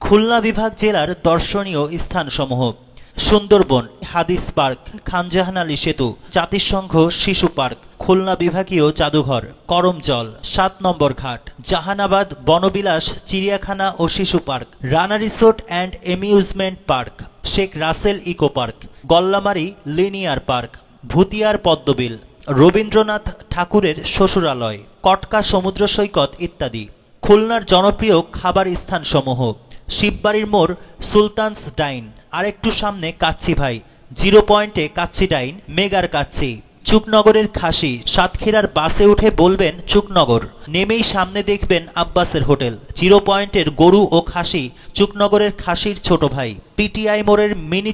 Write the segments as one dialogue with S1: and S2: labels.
S1: খুলনা বিভাগ জেলার দর্শনীয় স্থানসমূহ: সুন্দরবন, হাদিস পার্ক, খানজাহান আলী সেতু, জাতিসংঘ শিশু পার্ক, খুলনা বিভাগীয় জাদুঘর, করমজল ৭ নম্বর ঘাট, জাহানাবাদ বনবিলাস চিড়িয়াখানা ও শিশু park, Rana resort and amusement park, Sheikh Russel eco park, Gollamari linear park, ভুতিয়ার পদ্মবিল, রবীন্দ্রনাথ ঠাকুরের শ্বশুরালয়, কটকা সমুদ্র সৈকত ইত্যাদি। খুলনার জনপ্রিয় খাবার স্থানসমূহ: শিববাড়ির মোড় সুলতানস ডাইন, আরেকটু সামনে কাচ্চি ভাই, 0 পয়েন্টে কাচ্চি ডাইন, মেগার কাচ্চি। চুকনগরের খাসি, সাতক্ষীরার বাসে উঠে বলবেন চুকনগর, নেমেই সামনে দেখবেন আব্বাসের হোটেল। 0 পয়েন্টের গরু ও খাসি, চুকনগরের খাসির ছোট ভাই। পিটিআই মোড়ের মিনি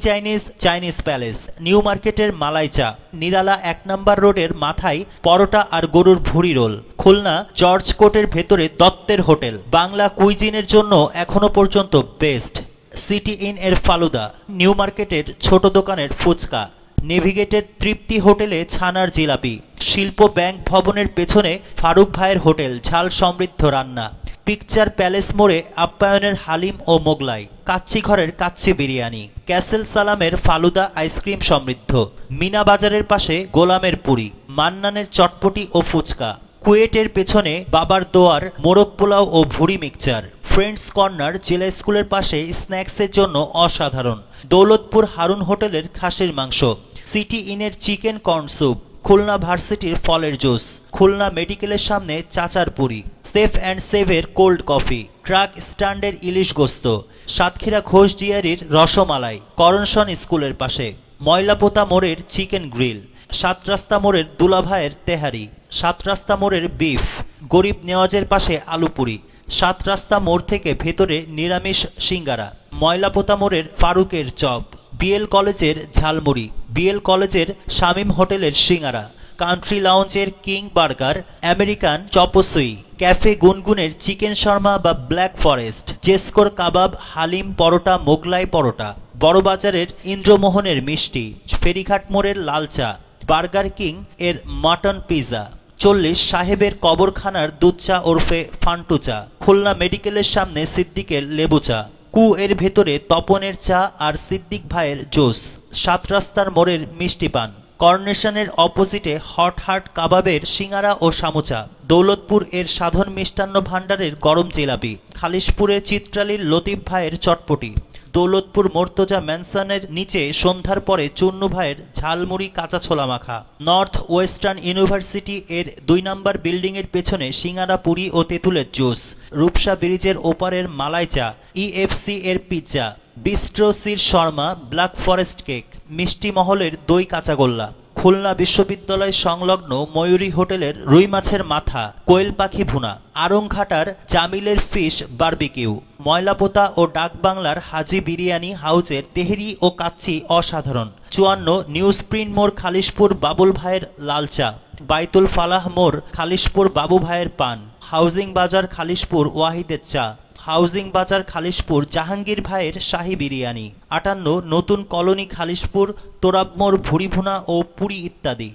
S1: চাইনিজ প্যালেস, নিউ মার্কেটের মালাই চা, নিরালা 1 নম্বর রোডের মাথায় পরোটা আর গরুর ভুড়ি রোল। খুলনা জর্জ কোর্টের ভেতরে দত্তের হোটেল, বাংলা কুইজিনের জন্য এখনো পর্যন্ত বেস্ট। সিটি ইন এর ফালুদা, নিউ মার্কেটের ছোট দোকানের ফুচকা, নেভিগেটের তৃপ্তি হোটেলে ছানার জিলাপি, শিল্প ব্যাংক ভবনের পেছনে ফারুক ভাইয়ের হোটেল, ঝাল সমৃদ্ধ রান্না। পিকচার প্যালেস মোড়ে আপ্যায়নের হালিম ও মোগলাই, কাচ্চি ঘরের কাচ্চি বিরিয়ানি, ক্যাসেল সালামের ফালুদা আইসক্রিম সমৃদ্ধ। মিনা বাজারের পাশে গোলামের পুরি, মান্নানের চটপটি ও ফুচকা। কুয়েটের পেছনে বাবার দোয়ার মোরগ পোলাও ও ভুড়ি মিক্সচার। ফ্রেন্ডস কর্নার জেলা স্কুলের পাশে স্ন্যাক্সের জন্য অসাধারণ। দৌলতপুর হারুন হোটেলের খাসির মাংস, সিটি ইনের চিকেন কর্ন স্যুপ, খুলনা ভার্সিটির ফলের জুস, খুলনা মেডিকেলের সামনে চাচার পুরি, সেফ অ্যান্ড সেভের কোল্ড কফি, ট্রাক স্ট্যান্ডের ইলিশ গোস্ত, সাতক্ষীরা ঘোষ জিয়ারির রসমালাই, করণসন স্কুলের পাশে, ময়লাপোতা মোড়ের চিকেন গ্রিল, 7 রাস্তা মোড়ের দুলাভাইয়ের তেহারি, 7 রাস্তা মোড়ের বিফ, গরিব নেওয়াজের পাশে আলুপুরি, 7 রাস্তা মোড় থেকে ভেতরে নিরামিষ সিঙ্গারা, ময়লাপোতা মোড়ের ফারুকের চপ, বিএল কলেজের ঝালমুড়ি, বিএল কলেজের শামীম হোটেলের সিঙ্গারা, কান্ট্রি লাউঞ্জের king burger, American chop suey, cafe গুনগুনের চিকেন শর্মা বা ব্ল্যাক ফরেস্ট, জেসকোর কাবাব, হালিম পরোটা, মোগলাই পরোটা, বড়বাজারের ইন্দ্রমোহনের মিষ্টি, ফেরিঘাট মোড়ের লাল চা, বার্গার কিং এর মাটন পিৎজা, 40 সাহেবের কবরখানার দুধ চা ওরফে ফান্টু চা, খুলনা মেডিকেলের সামনে সিদ্দিকের লেবু চা, কু এর ভেতরে তপনের চা আর সিদ্দিক ভাইয়ের জুস, 7 রাস্তার মোড়ের মিষ্টি পান, কর্নেশনের অপোজিটে হট হার্ট কাবাবের সিঙ্গারা ও সামোচা, দৌলতপুর এর সাধন মিষ্টান্ন ভাণ্ডারের গরম জিলাপি, খালিশপুরের চিত্রালীর লতিফ ভাইয়ের চটপটি, দৌলতপুর মোর্তজা ম্যানসনের নিচে সন্ধ্যার পরে চুন্নু ভাইয়ের ঝালমুড়ি কাঁচা ছোলা মাখা, নর্থ ওয়েস্টার্ন ইউনিভার্সিটি এর 2 নম্বর বিল্ডিং এর পেছনে সিঙ্গারা পুরি ও তেঁতুলের জুস, রূপসা ব্রিজের ওপারের মালাই চা, ইএফসি এর পিৎজা, বিস্ট্রো সির শর্মা, ব্ল্যাক ফরেস্ট কেক, মিষ্টি মহলের দই কাঁচাগোল্লা, খুলনা বিশ্ববিদ্যালয় সংলগ্ন ময়ূরী হোটেলের রুই মাছের মাথা, কোয়েল পাখি ভুনা, আড়ংঘাটার জামিলের ফিশ বারবিকিউ, ময়লাপোতা ও ডাকবাংলার হাজি বিরিয়ানি হাউজের তেহেরি ও কাচ্চি অসাধারণ। 54 নিউ স্প্রিন্ট মোড় খালিশপুর বাবুল ভাইয়ের লাল চা, বাইতুল ফালাহ মোড় খালিশপুর বাবু ভাইয়ের পান, হাউজিং বাজার খালিশপুর ওয়াহিদের চা, হাউজিং বাজার খালিশপুর জাহাঙ্গীর ভাইয়ের শাহী বিরিয়ানি। 58 নতুন কলোনি খালিশপুর তোরাব মোড় ভুড়ি ভুনা ও পুরি ইত্যাদি।